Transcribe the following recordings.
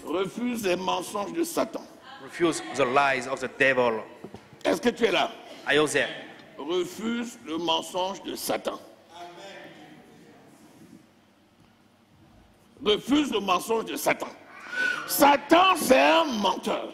Refuse les mensonges de Satan. Refuse the lies of the devil. Est-ce que tu es là? Are you there? Refuse le mensonge de Satan. Refuse le mensonge de Satan. Satan, c'est un menteur.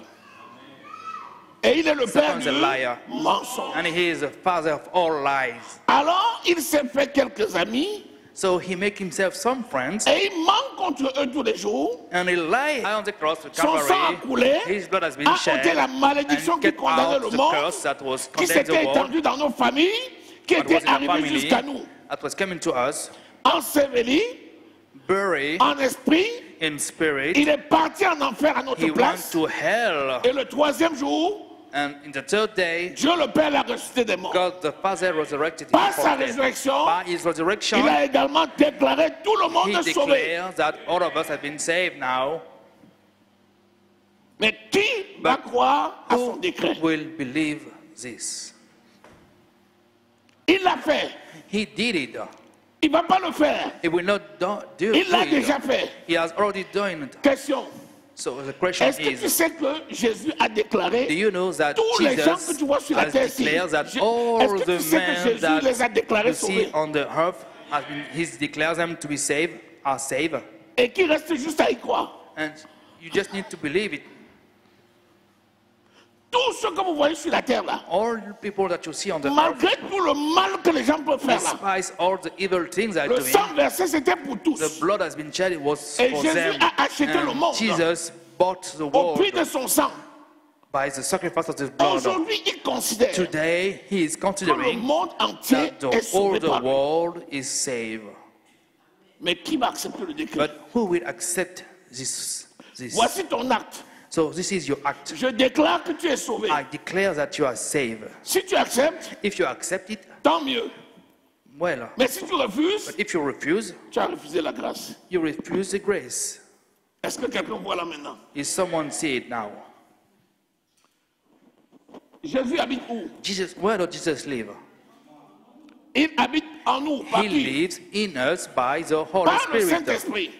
Et il est le père Satan is a liar. du mensonge. And he is the father of all lies. Alors, il s'est fait quelques amis So he make himself some friends et il ment contre eux tous les jours. and he lie on the cross to Son sang a Calvary. coulé, His blood has been a shed ôté la malédiction and qui get condamnait out le the monde, curse that was qui condemned the s'était world, étendue dans nos familles, qui that était was in our arrivée family, jusqu'à nous. that was coming to us, Enseveli, buried en esprit, in spirit. il est parti en enfer à notre He went place. to hell. Et le troisième jour, And in the third day, Dieu le Père l'a ressuscité des morts. God the Father resurrected him Par from sa death. résurrection, By his resurrection, il a également déclaré tout le monde he est sauvé. declares that all of us have been saved now. Mais qui va croire à son Who décret? will believe this? Il l'a fait. He did it. Il ne va pas le faire. He will not do Il l'a it. déjà fait. He has already done it. Question. So the question Est-ce que tu is, sais que Jésus a do déclaré you know that tous les gens que Jesus tu vois sur la has terre ici? declared that Est-ce all que the tu sais que men Jésus les a that déclarés you see sauvés? on the earth, he declares them to be saved, are saved? Et qui reste juste à y croire? And you just need to believe it. Tous ceux que vous voyez sur la terre là, All the people that you see on the earth, malgré tout le mal que les gens peuvent faire là, despite all the evil things they're le doing, sang versé c'était pour the tous. blood has been shed, it was Et for Jésus them. a acheté le And monde Jesus bought the au prix world de son sang. by the sacrifice of his blood. Aujourd'hui, il considère Today, he is que le considering monde entier that est sauvé the par lui. world is saved. Mais qui va accepter le décret? But who will accept this? Voici ton acte. So this is your act. Je déclare que tu es sauvé. I declare that you are saved. Si tu acceptes, If you accept it, tant mieux. well. Mais si tu refuses, But if you refuse, tu as refusé la grâce. you refuse the grace. Est-ce que quelqu'un voit là maintenant? Is someone see it now? Jésus habite où? Jesus, where does Jesus live? Il habite en nous, par He qui? lives in us by the Holy Par le Spirit. Saint-Esprit.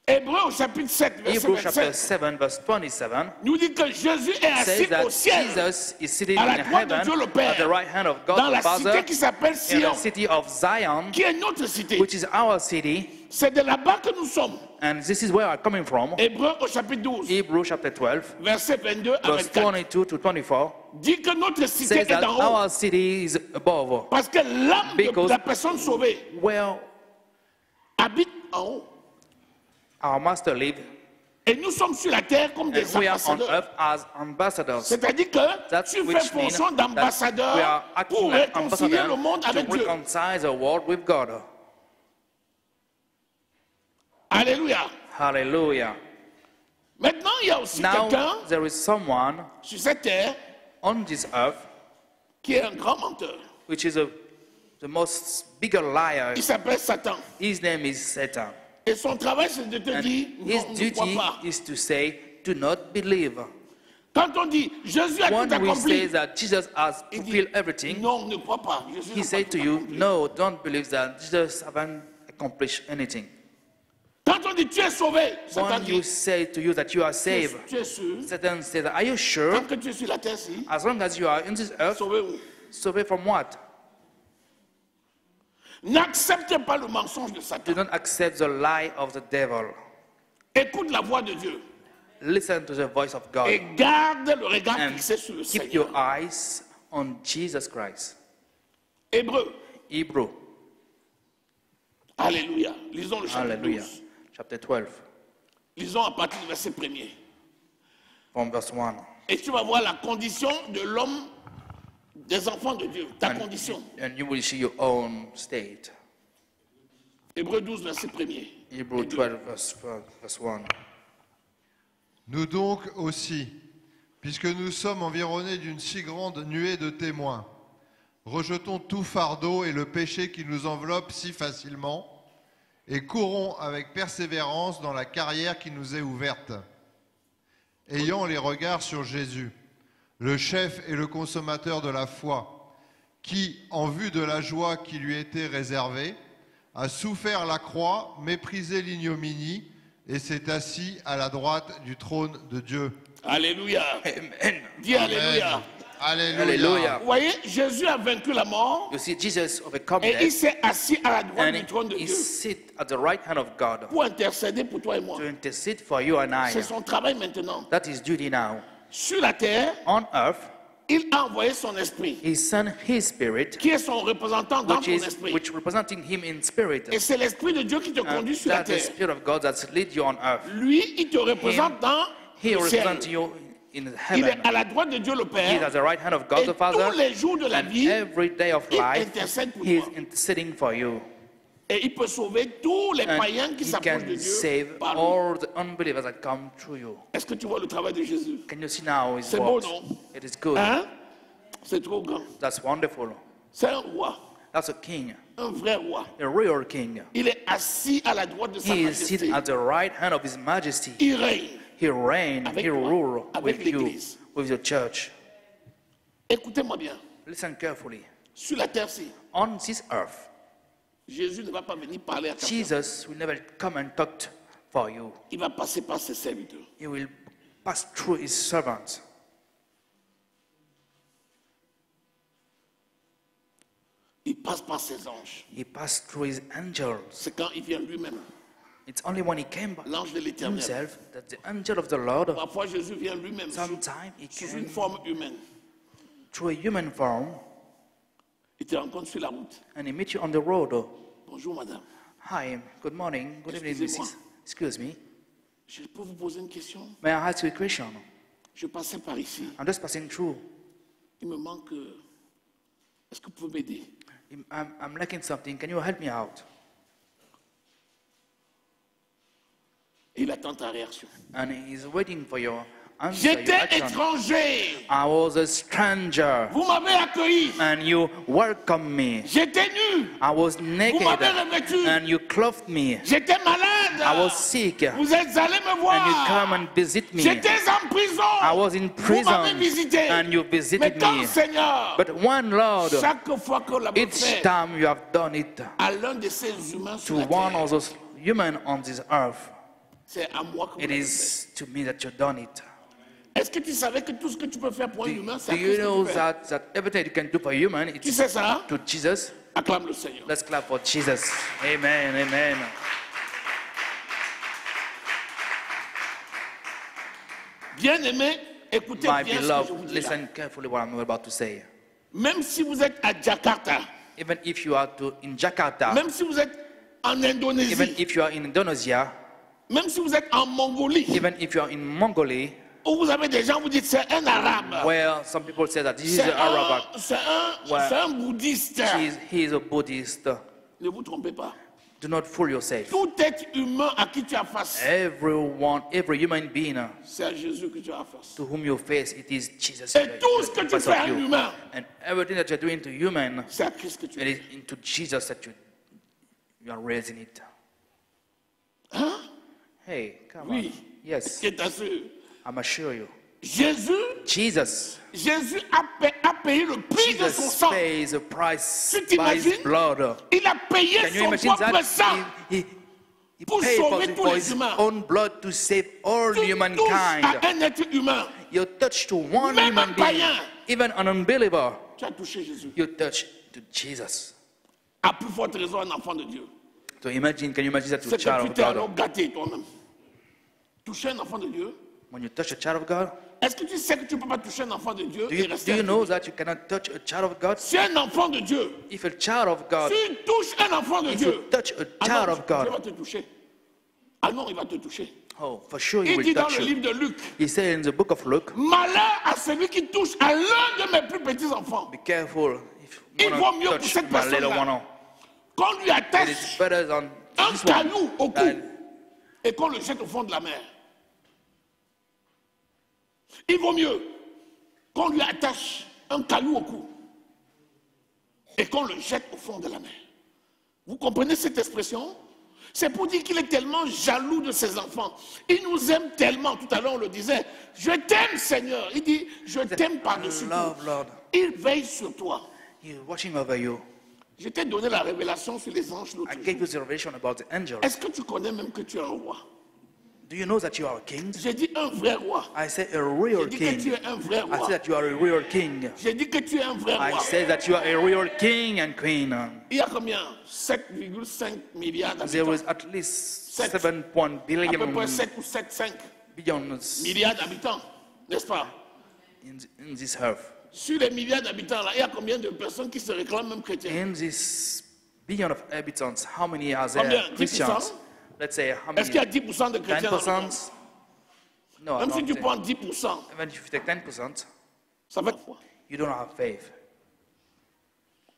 Hébreu au chapitre 7, verset Hebrews chapter 27, 7, verse 27 nous dit que Jésus est assis says that au ciel, Jesus is sitting à la in droite de heaven Dieu le Père, at the right hand of dans God la the Father cité qui s'appelle in Sion, the city of Zion, qui est notre cité. which is our city. C'est de là-bas que nous sommes. And this is where I'm coming from. Hébreu au chapitre 12, Hebrews chapter 12, verset 22 à verse 24, 22 to 24 dit que notre cité says est that d'en haut. our city is above. Parce que l'âme de Because- la personne sauvée Where habite en haut. our master lives, Et nous sommes sur la terre comme des and we are on ambassadeurs. earth as ambassadors. C'est-à-dire que That's tu fais which means fonction that we d'ambassadeur are acting pour like réconcilier ambassadors le monde avec to Dieu. reconcile the world with God. Alléluia. Hallelujah. Maintenant, il y a aussi Now quelqu'un there is someone sur cette terre on this earth qui est un grand menteur. which is the most bigger liar. Il s'appelle Satan. His name is Satan. Et son travail, c'est de te And dire, his non, ne crois duty pas. is to say, do not believe. Quand on dit, Jésus a When tout we accompli, say that Jesus has il dit, fulfilled everything, non, ne crois pas. Jésus he n'a said pas to tout you, accompli. no, don't believe that Jesus haven't accomplished anything. Quand on dit, tu es sauvé, Satan When you dit, say to you that you are saved, tu es sûr. Satan says, are you sure? Tant que tu es sur la terre-ci, As long as you are in this earth, sauvé où? sauvé from what? N'acceptez pas le mensonge de Do Satan. not accept the lie of the devil. Écoute la voix de Dieu. Listen to the voice of God Et garde le regard and fixé sur le keep Seigneur. your eyes on Jesus Christ. Hébreu. Hebrew, Alléluia. Lisons le chapitre hallelujah, 12. chapter 12, Lisons à partir du verset 1er. from verse 1. Et tu vas voir la condition de l'homme, des enfants de Dieu. Ta condition. And you will see your own state. Hébreu 12, verset 1er. Hebrew 12, verse 1. Nous donc aussi, puisque nous sommes environnés d'une si grande nuée de témoins, rejetons tout fardeau et le péché qui nous enveloppe si facilement, et courons avec persévérance dans la carrière qui nous est ouverte. Ayant les regards sur Jésus, le chef et le consommateur de la foi, qui, en vue de la joie qui lui était réservée, a souffert la croix, méprisé l'ignominie, et s'est assis à la droite du trône de Dieu. Alléluia. Amen. Dis Alléluia. Alléluia. Hallelujah. Vous voyez, Jésus a vaincu la mort You see, Jesus overcome et il death, s'est assis à la droite and du trône de he Dieu sit at the right hand of God pour intercéder pour toi et moi. to intercede for you and I. C'est son travail maintenant. That is duty now. Sur la terre, On earth, il a envoyé son esprit, he sent his spirit, qui est son représentant dans ton esprit. which representing him in spirit. Et c'est l'esprit de Dieu qui te And conduit sur la that's the terre. spirit of God that's lead you on earth. Lui, il te représente dans He le ciel. represents you in Il est heaven. à la droite de Dieu le He is Père. at the right hand of God Et the Father. tous les jours de la And vie, every day of il life, intercède pour he is toi. interceding for you. Et il peut sauver tous les And païens qui he s'approchent de can Dieu save par lui. all the unbelievers that come through you. Est-ce que tu vois le travail de Jésus? Can you see now his C'est beau, works? non? It is good. Hein? C'est trop grand. That's wonderful. C'est un roi, That's a king, un vrai roi. a real king. Il est assis à la droite de sa He is majesté. seated at the right hand of his majesty. Il règne. He reigns, Avec he toi, rules avec with you, l'Église. with your church. Écoutez-moi bien. Listen carefully. Sur la terre-ci, On this earth, Jésus ne va pas venir parler à quelqu'un. Jesus will never come and talk for you. Il va passer par ses serviteurs. He will pass through his servants. Il passe par ses anges. He passed through his angels. C'est quand il vient lui-même, It's only when he came by l'ange de l'Éternel. himself that the angel of the Lord, Parfois, Jésus vient lui-même sous sometime he sous une came forme humaine. through a human form Il te rencontre sur la route. and he meets you on the road. Bonjour, madame. Hi, good morning, good evening, Excusez-moi. Mrs. Excuse me. Je peux vous poser une question? May I ask you a question? Je passais par ici. I'm just passing through. Il me manque. Est-ce que vous pouvez m'aider? I'm lacking something. Can you help me out? Et il attend ta réaction. And he's waiting for your answer, your J'étais action. étranger. I was a stranger Vous m'avez accueilli. and you welcomed me. J'étais nu. I was naked m'avez revêtu. and you clothed me. J'étais malade. I was sick and Vous êtes allé me you voir. come and visit me. J'étais en prison. I was in Vous m'avez prison visité. and you Mais visited quand, me. Seigneur, But one Lord, chaque fois que l'a each fait time you have done it à l'un de ces humains sur to la one terre, of those humans on this earth, c'est à moi que vous it l'avez fait. is to me that you've done it. Est-ce que tu savais que tout ce que tu peux faire pour un humain, c'est Do à you Christ que know tu fais? that everything you can do for a human, Tu it's sais ça? to Jesus? Acclame le Seigneur. Let's clap for Jesus. Amen, amen. Bien-aimé, écoutez My bien ce que je vous beloved, dis là. listen carefully what I'm about to say. Même si vous êtes à Jakarta, Even if you are in Jakarta, même si vous êtes en even Indonésie, if you are in Indonesia, même si vous êtes en Mongolie, even if you are in Mongolia, où vous avez des gens vous dites c'est un arabe, where some people say that this is c'est an Arab, un bouddhiste. he is a Buddhist. Ne vous trompez pas. Do not fool yourself. Tout être humain à qui tu as face, Everyone, every human being c'est à Jésus que tu as face. to whom you face, it is Jesus. Et tout ce que tu face fais of à un you. humain, And everything that you're doing to human, c'est à Christ que tu it fais. is into Jesus that you are raising it. Hein? Hey, come Oui. on. Yes, Je t'assure. I'm assure you. Jésus Jesus a payé le prix de son sang. pays the price Tu by his t'imagines? blood. Il a payé Can you son imagine propre that? sang He pour paid sauver tous for les his humains. own blood to save all Tu touches humankind. à un être humain. You touch to one Même human un being, païen. even an unbeliever. Tu as touché Jésus. You touch to Jesus. À plus forte raison, un enfant de Dieu. So imagine, can you imagine that to a C'est que child tu of t'es alors God? gâté toi-même. Toucher un enfant de Dieu. When you touch a child of God, Est-ce que tu sais que tu ne peux pas toucher un enfant de Dieu do et you rester know impuni? that you cannot touch a child of God? Si un enfant de Dieu, If a child of God, si tu touches un enfant de if Dieu, you touch a ah child non, of Dieu va God, te toucher. Ah non, il va te toucher. oh, for sure he Il dit will dans touch le you. livre de Luc, He said in the book of Luke, malheur à celui qui touche à l'un de mes plus petits enfants. be careful if Il you vaut want mieux to pour touch cette my little personne-là one. qu'on lui It attache is better than un this one caillou au cou than et qu'on le jette au fond de la mer. Il vaut mieux qu'on lui attache un caillou au cou et qu'on le jette au fond de la mer. Vous comprenez cette expression? C'est pour dire qu'il est tellement jaloux de ses enfants. Il nous aime tellement. Tout à l'heure, on le disait. Je t'aime, Seigneur. Il dit, je t'aime par-dessus Love, tout. Lord. Il veille sur toi. He's watching over you. Je t'ai donné la révélation sur les anges l'autre I jour. gave you the revelation about the angels. Est-ce que tu connais même que tu es un roi? Do you know that you are a king? J'ai dit un vrai roi. I say a J'ai real dit que tu king. es un vrai I roi. say that you are a real king. J'ai dit que tu es un vrai I roi. say that you are a real king and queen. Il y a combien? 7,5 milliards There d'habitants. was at least Sept. 7 À peu près 7 ou 7,5 billions milliards d'habitants. N'est-ce pas? in this earth. Sur les milliards d'habitants, là, il y a combien de personnes qui se réclament même chrétiens? In this billion of inhabitants, how many are Combien? there 10%? Christians? Let's say how Est-ce qu'il y a many? 10% de chrétiens dans le monde? 10%? No, I Même si don't tu think. prends 10%, Even if you take 10%, ça va être foi. you don't have faith.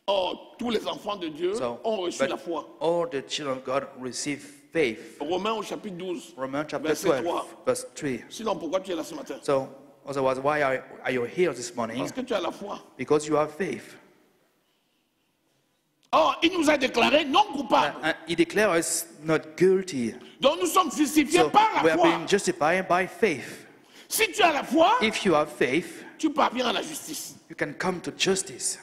Or, tous les enfants de Dieu So, ont reçu but la foi. all the children of God receive faith. Romains au chapitre 12, Romans chapter verset 12, 3. verse 3. Sinon, pourquoi tu es là ce matin? So, otherwise, why are you here this morning? Parce que tu as la foi. Because you have faith. Or, il nous a déclarés non coupables. And he declares us not guilty. Donc, nous sommes justifiés So, par we la are foi. being justified by faith. Si tu as la foi, If you have faith, tu parviens à la justice. you can come to justice.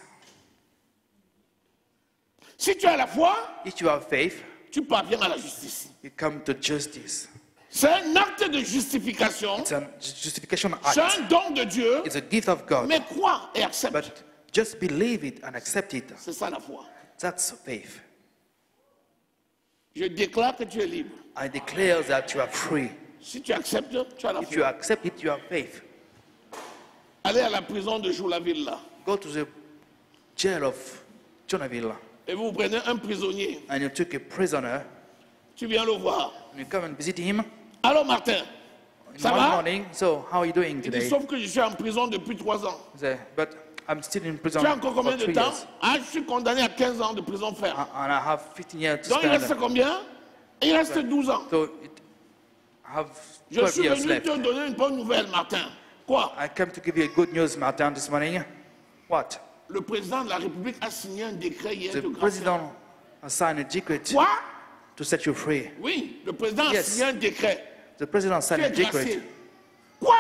Si tu as la foi, If you have faith, tu parviens à la justice. you come to justice. C'est un acte de justification. It's a justification C'est act. un don de Dieu. It's a gift of God. Mais crois et accepte. But just believe it and accept it. C'est ça la foi. That's faith. Je déclare que tu es libre. I declare that you are free. Si tu acceptes, tu as la If you foi. accept it, you have faith. Allez à la prison de Joulaville là. Go to the jail of Jonaville Et vous prenez un prisonnier. and you took a prisoner Tu viens le voir. and you come and visit him Alors Martin, ça one va? morning. So, how are you doing Il dit, today? sauf que je suis en prison depuis 3 ans. He said, but I'm still in prison Tu as encore for combien de 3 temps? years. Ah, je suis condamné à 15 ans de prison ferme. And I have 15 years to Donc il reste spend. combien? Il reste 12 ans. So, I have Je 12 suis years venu left. te donner une bonne nouvelle, Martin. Quoi? I came to give you a good news, Martin, this morning. What? Le président de la République a signé un décret hier The de grâce. president has signed a decree Quoi? to set you free. Oui, le président a Yes. signé un décret. The president Tu signed es a decree. gracié. Quoi?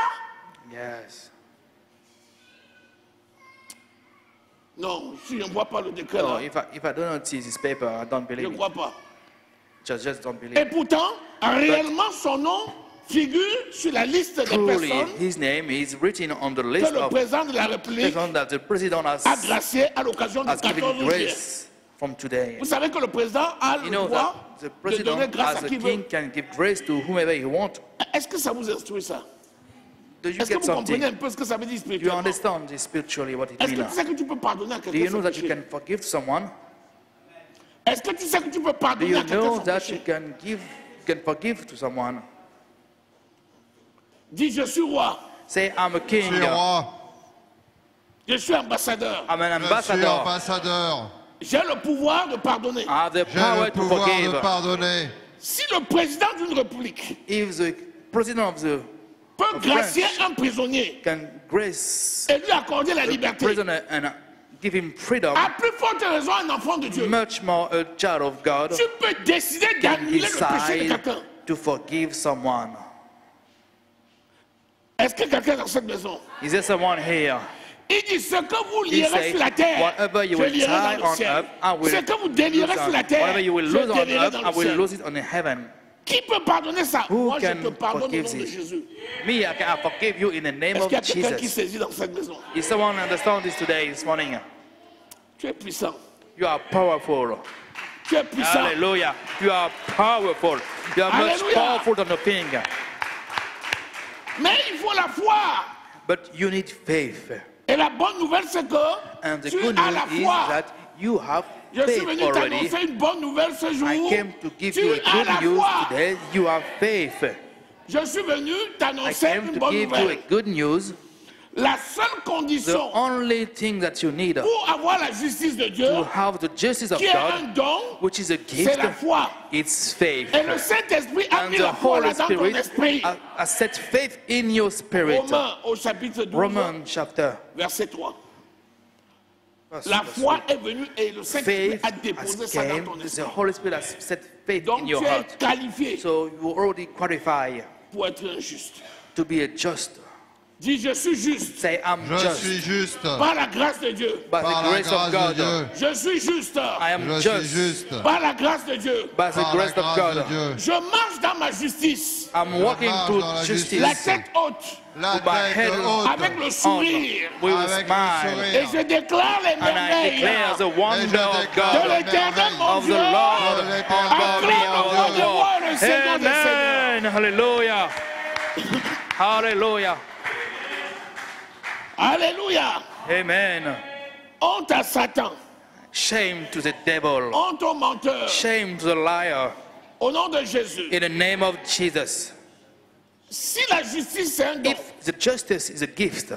Yes. Non, si je ne vois pas le décret No, là, if I do not see this paper, I don't je believe ne it. crois pas. Just don't believe Et it. pourtant, réellement, son nom figure sur la liste des Truly, personnes his name is written on the que list le of président de la République persons that the president a has gracié à l'occasion du given 14 juillet. grace from today. Vous savez que le président a You le know droit that the de donner president, grâce as à a qui king, veut. can give grace to whomever he wants. Est-ce que ça vous instruit ça? Do you Est-ce que get vous comprenez something? un peu ce que ça veut dire Do you spirituellement? understand this spiritually what it Est-ce que means? tu sais que tu peux pardonner à Do you quelqu'un know son that you péché? can forgive someone? Est-ce que tu sais que tu peux Do pardonner you à quelqu'un know son that péché? you can forgive to someone? Dis, je suis roi, Say, I'm a Je suis king. roi, je suis ambassadeur, I'm an je suis ambassador. ambassadeur. j'ai le pouvoir de pardonner. I have the J'ai power le to pouvoir de forgive. pardonner. Si le président d'une république If the president of the peut Of gracier French. un prisonnier can grace et lui accorder la the liberté, prisoner and give him freedom, à plus forte raison un enfant de Dieu, much more a child of God tu peux décider can d'annuler le péché de decide quelqu'un. to forgive someone. Est-ce que quelqu'un dans cette maison? Is there someone here? Il dit ce que vous He lierez said, sur la terre, whatever you je will lierai tie dans le on ciel. earth, I will Ce que vous lose délierez on- sur la terre, whatever you will je lose on délierai earth, dans I le will ciel. lose it on heaven. Qui peut pardonner ça? Who Moi, je can te pardonne au forgive nom de this? Jésus. Me, I forgive you in the name Est-ce of qu'il y a quelqu'un qui Jesus. saisit dans cette maison? Is someone understand this today, this morning? Tu es puissant. You are powerful. Tu es puissant. Hallelujah. You are powerful. You are much Hallelujah. powerful than the thing. Mais il faut la foi. But you need faith. Et la bonne nouvelle, c'est And que the tu good as la news is foi. that you have Je suis faith venu already. t'annoncer une bonne nouvelle ce jour. I came to give Tu you a as la good news foi. today. You have faith. Je suis venu I t'annoncer came une to bonne give you a nouvelle. good news. La seule The condition only thing that you need pour avoir la justice de Dieu, to have the justice of qui est un God, don, which is a c'est gift, la foi. it's faith. Et le Saint-Esprit a And mis the la foi Holy là dans ton Spirit esprit. has set faith in your spirit. Romains au chapitre 12, Romans chapter verset 3. La foi est venue et le Saint-Esprit Faith a déposé has ça dans came, ton the esprit. Holy Spirit has set faith Donc in tu your es heart. qualifié So you already qualify pour être un juste. to be a just. Dis, je suis juste Say, I'm Je just. suis juste par la grâce de Dieu. By par the la grace of grâce de God. Dieu. Je suis juste I am Je suis just. juste par la grâce de Dieu. By the par la grace of grâce de God. Dieu. Je marche dans ma justice. I'm walking marche to dans la justice. La tête haute, La With my head tête haute avec le on, sourire. with a avec le smile. Et sourire. je déclare les And I merveilles declare the Et wonder je of déclare de God, l'éternel mon of the Dieu. Lord De l'éternel above me, Acclame of le roi the des rois world. et le Seigneur des seigneurs. Amen. Hallelujah. Hallelujah. Alléluia. Amen. Honte à Satan. Shame to the devil. Honte au menteur. Shame to the liar. Au nom de Jésus. In the name of Jesus. Si la justice c'est un don, If the justice is a gift,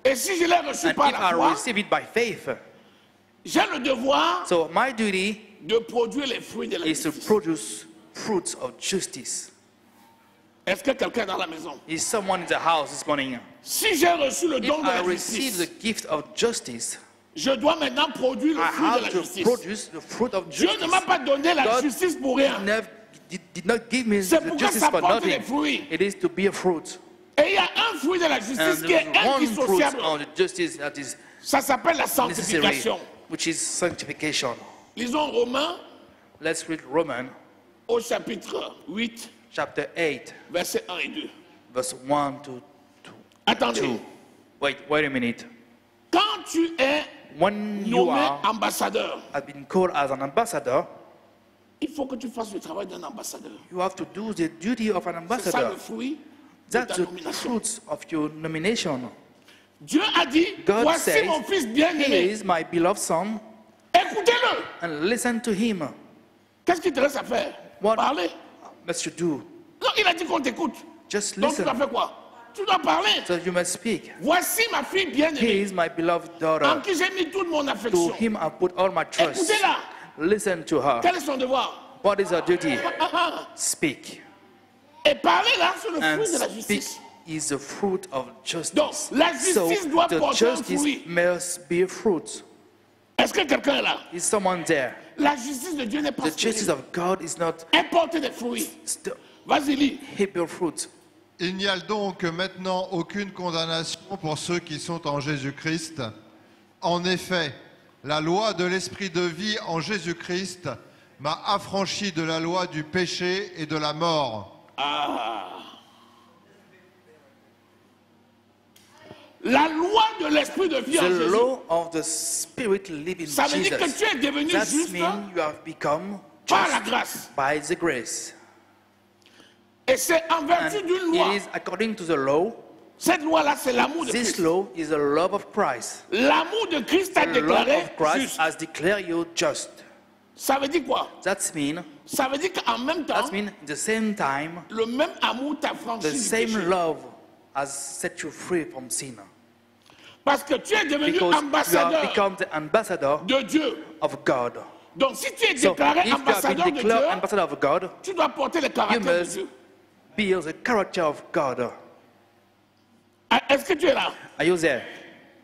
et si je l'ai reçu and par if la I foi, receive it by faith, j'ai le devoir so my duty de produire les fruits de la is to justice. produce fruits of justice. Est-ce que quelqu'un est dans la maison? Is someone in the house this morning? Si j'ai reçu le If don de I la receive the justice, gift of justice, je dois maintenant produire le I fruit de have la to justice. produce the fruit of Dieu justice. ne m'a pas donné la God justice pour rien. did not give me C'est the pourquoi justice ça for porte nothing. des fruits. It is to be a fruit. Et il y a un fruit de la justice And qui est there is one fruit indissociable. of the justice that is Ça s'appelle la necessary, sanctification. which is sanctification. Lisons Romains Let's read Romans au chapitre 8, chapter 8, versets 1 et 2. verse 1 to Attendez, 2. Wait a minute. quand tu es When you nommé are ambassadeur, have been called as an ambassador, il faut que tu fasses le travail d'un ambassadeur. you have to do the duty of an C'est ça ambassador. le fruit de That's ta the nomination. fruits of your nomination. Dieu a dit, God voici says, mon fils He bien-aimé, is my beloved son, écoutez-le. and listen to him. Qu'est-ce qu'il te reste à faire? What Parler. must you do? Non, il a dit qu'on t'écoute. Just Donc tu listen. dois faire quoi? Tu dois parler. So you must speak. Voici ma fille He bien-aimée, is my beloved en daughter. qui j'ai mis toute mon To affection. him I put all my trust. Écoutez-la. Listen to her. Quel est son devoir? What is her duty? Ah, ah. Speak. Et parler là, c'est le And fruit de la speak justice. is the fruit of Donc, justice. la justice doit the porter un justice fruit. must be a fruit. Est-ce que quelqu'un est là? Is someone there? La justice de Dieu n'est pas The justice stérile. of God is not Elle porte des fruits. still Vas-y, lis. Hebrew fruit. Il n'y a donc maintenant aucune condamnation pour ceux qui sont en Jésus-Christ. En effet, la loi de l'esprit de vie en Jésus-Christ m'a affranchi de la loi du péché et de la mort. La loi de l'esprit de vie en The Jésus. law of the Spirit living Ça veut dire que Jesus. tu es devenu That juste means you have become par la just grâce. by the grace. Et c'est en And vertu d'une loi. it is according to the law. Cette loi-là, c'est l'amour de This Christ. law is the love of Christ. L'amour de Christ a The love déclaré of Christ juste. has declared you just. Ça veut dire quoi? That means Ça veut dire qu'en même temps, at the same time, le même amour t'a franchi the du same péché. love has set you free from sin. Parce que tu es devenu Because you have ambassadeur become the ambassador de Dieu. of God. Donc si tu es So déclaré if you have ambassadeur been de declared Dieu, ambassador of God, tu dois porter le you caractère de must Dieu. be the character of God. Ah, est-ce que tu es là? Are you there?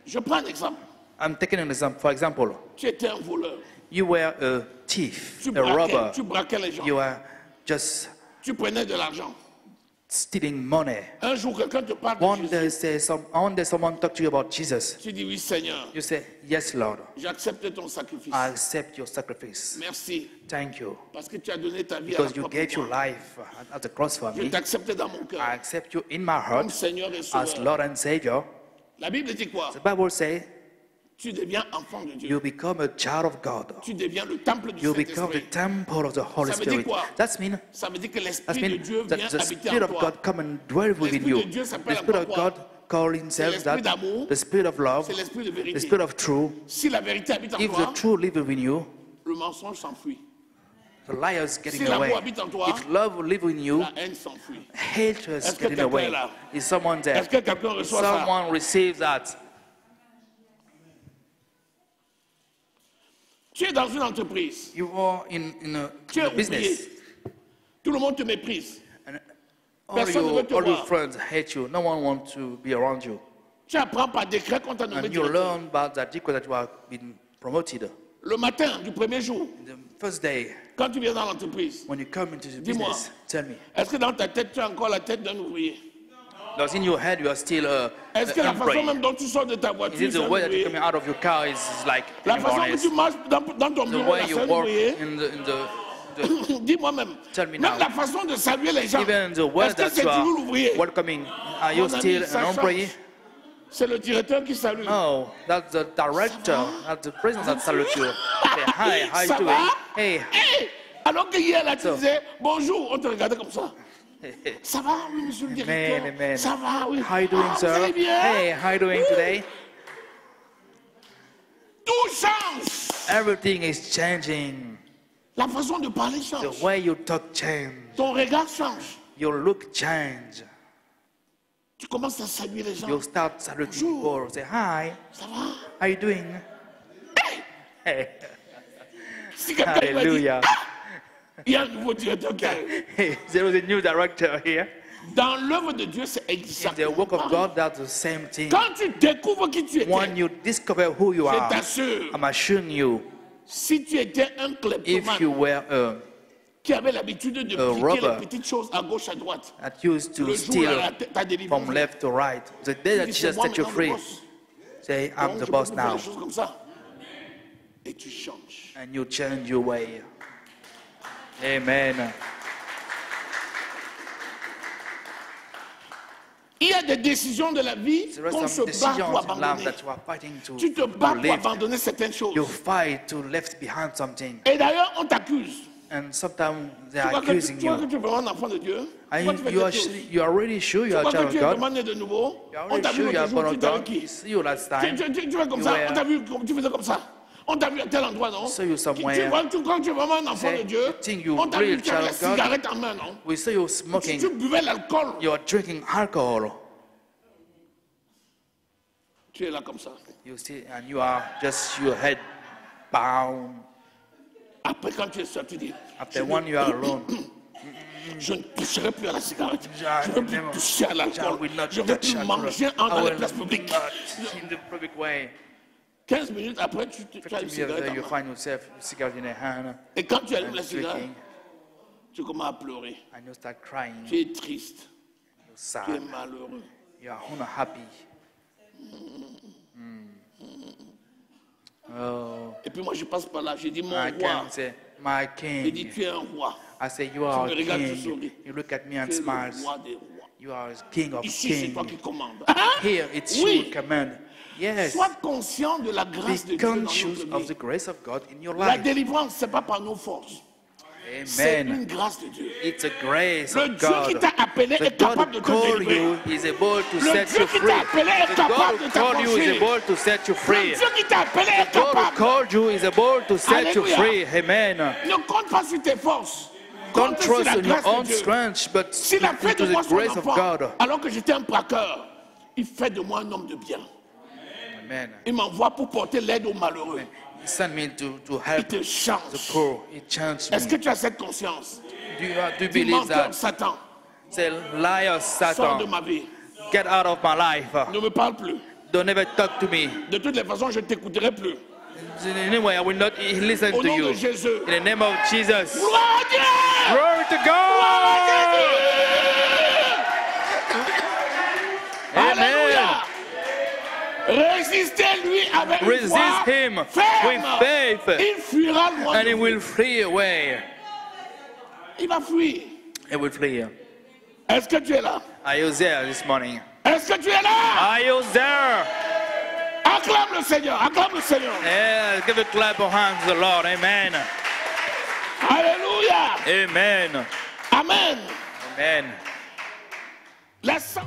Je prends un exemple. I'm taking an example. For example, Tu étais un voleur. you were a thief, Tu a robber. braquais les gens. You were just Tu prenais de l'argent. stealing money. Un jour, quelqu'un te parle de One Jésus. day someone talked to you about Jesus. Tu dis oui, Seigneur. You say, yes, Lord, J'accepte ton sacrifice. I accept your sacrifice. Merci. Thank you. Parce que tu as donné ta vie à Because la you croix gave pour your moi. life at the cross for Je me. t'accepte dans mon I cœur. accept you in my Comme heart Seigneur et as Sauveur. Lord and Savior. La Bible dit quoi? The Bible says Tu deviens enfant de Dieu. you become a child of God. Tu deviens le temple du You become the Saint-Esprit. temple of the Holy Ça veut dire Spirit. quoi? That means Ça veut dire que l'Esprit de mean Dieu that vient the habiter Spirit en of toi. God come and dwell within L'Esprit you. de Dieu s'appelle The Spirit of encore God call himself l'esprit that d'amour, the Spirit of love, C'est l'Esprit de the vérité. Spirit of truth. Si la vérité habite en If toi, the truth live within you, le mensonge s'enfuit. the liar is getting Si l'amour away. habite en toi, If love live in you, la haine s'enfuit. hatred is Est-ce que getting quelqu'un away. est là? Is someone there? Est-ce que quelqu'un reçoit ça? Someone receives that. Tu es dans une entreprise. You are in Tu es a ouvrier. business. Tout le monde te méprise. And all Personne ne veut te all your voir. friends hate you. No one wants to be around you. Tu apprends par décret qu'on t'a nommé And you directeur. learn about that decree that you have been promoted. Le matin du premier jour, The first day, quand tu viens dans l'entreprise, when you come into the Dis-moi. business, tell me, est-ce que dans ta tête, tu as encore la tête d'un ouvrier? does in your head you are still Est-ce que la façon employee? même dont tu sors de ta voiture, Is it c'est the un way that you're ouvrier? coming out of your car is like La anyone façon que else? tu marches dans ton The bureau, way là, c'est you un work ouvrier? in the Dis-moi même. Tell me Même now. la façon de saluer les gens. even the way Est-ce que that c'est you toujours are l'ouvrier? welcoming, are you Mon ami, still ça an employee? change. C'est le directeur qui salue. No, that's the director, that's the president that salutes you. Say, hi, how you Ça doing? va? Hey, Hey! Alors que hier, là, tu So- disais bonjour, on te regardait comme ça. Ça va, oui, monsieur le directeur? man. Ça va, oui. How you doing, Ah, sir? vous allez bien? Hey, how you doing today? Tout change. Everything is changing. La façon de parler The change. way you talk change. Ton regard change. Your look change. Tu commences à saluer les gens. You start saluting Bonjour. people. Say, hi, Ça va? how you doing? Hey, Si quelqu'un lui a dit, hallelujah. il y a un nouveau directeur qui arrive. Hey, there was a new director here. Dans l'œuvre de Dieu, c'est In the work exactement of God, that's the same thing. Quand tu découvres qui tu étais, When you discover who you je are, t'assure, I'm assuring you, si tu étais un if you kleptomane were qui avait l'habitude de piquer robber les petites choses à gauche, à droite, that used to le jour où steal ta délivrance, from left to right, the day that tu dis, Jesus c'est moi set you maintenant le free, boss. say, I'm Donc, the je boss peux plus faire now. les choses comme ça. Et tu changes. And you change your way. Amen. Il y a des décisions de la vie There are qu'on se some bat decisions pour in life abandonner. that you are fighting Tu te to bats pour live. abandonner certaines choses. You fight to left behind something. Et d'ailleurs, on t'accuse. And sometimes they Tu are crois que accusing tu crois que you. tu es vraiment un enfant de Dieu? And Pourquoi tu fais you are, cette chose? you are really sure you Tu are a crois que child tu of es God? vraiment né de nouveau? You are On t'a really vu sure you are l'autre born jour, of tu étais avec God? qui? See you last time. Tu fais comme You ça, were- on t'a vu, tu faisais comme ça. On t'a vu à tel endroit, non? saw you somewhere. Tu crois que tu es vraiment un enfant Say, de Dieu? you think you On t'a vu, really tu avais la child of God? cigarette en main, non? We saw you Tu smoking. buvais l'alcool. You are drinking alcohol. Tu es là comme ça. You see, and you are just your head bound. Après, quand tu es seul, tu dis, After one, you are alone. je ne toucherai plus à la cigarette. I Je ne veux plus never- toucher à I l'alcool. will not Je ne veux touch plus alcohol. manger I dans les will places publiques. not in the public way. 15 minutes après, tu as 50 une minutes cigarette later, en you main. find yourself with a cigarette in your hand Et quand tu allumes and la cigarette, drinking, tu commences à pleurer. and you start crying. Tu es triste. You're Tu es sad. malheureux. You are unhappy. Oh, Et puis moi, je passe par là. J'ai dit, mon I roi. can say, my J'ai dit, king. tu es un roi. I say, you are a me regardes, tu king. souris. You look at me and Tu es le smiles. roi des rois. You are a king of Ici, c'est toi qui kings. commandes. Here, it's Oui. you who command. Yes. Sois conscient de la grâce de Be Dieu dans conscious notre of vie. the grace of God in your La life. délivrance, ce n'est pas par nos forces. C'est une Amen. grâce de Dieu. It's a grace Le of Dieu qui God. t'a appelé The est capable de God te who called délivrer. you is able to Le set Dieu you qui free. t'a appelé est The capable God de who called you is t'affranchir. able to set you Le free. Dieu qui t'a appelé est The God who capable. called you is able to set you Alléluia. free. Amen. Ne compte pas sur tes forces. Don't Compte sur trust la in your grâce de own Dieu. strength, but S'il a fait into de moi the son grace of enfant, God. alors que j'étais un braqueur, il fait de moi un homme de bien. Amen. Il m'envoie pour porter l'aide aux malheureux. He sent me to Il help te the change. poor. He changed Est-ce que me. tu as cette conscience? Do you Dis, believe menteur, that? Satan, Say, liar, sors de Satan, ma vie. get out of my life. Ne me parle plus. Don't ever talk to me. De toutes les façons, je ne t'écouterai plus. Anyway, I will not listen Au to nom de you. Jésus. In the name of Jesus. Gloire à Dieu! Glory to Gloire à God. Jésus! Alléluia! Résistez-lui avec une Resist foi him ferme. with faith, Il fuira loin and de he vous. will flee away. Il va fuir. He will flee. Est-ce que tu es là? Are you there this morning? Est-ce que tu es là? Are you there? Acclame le Seigneur. Acclame le Seigneur. Yeah, give a clap of hands to the Lord. Amen. Alléluia. Amen. Amen. Amen. Laisse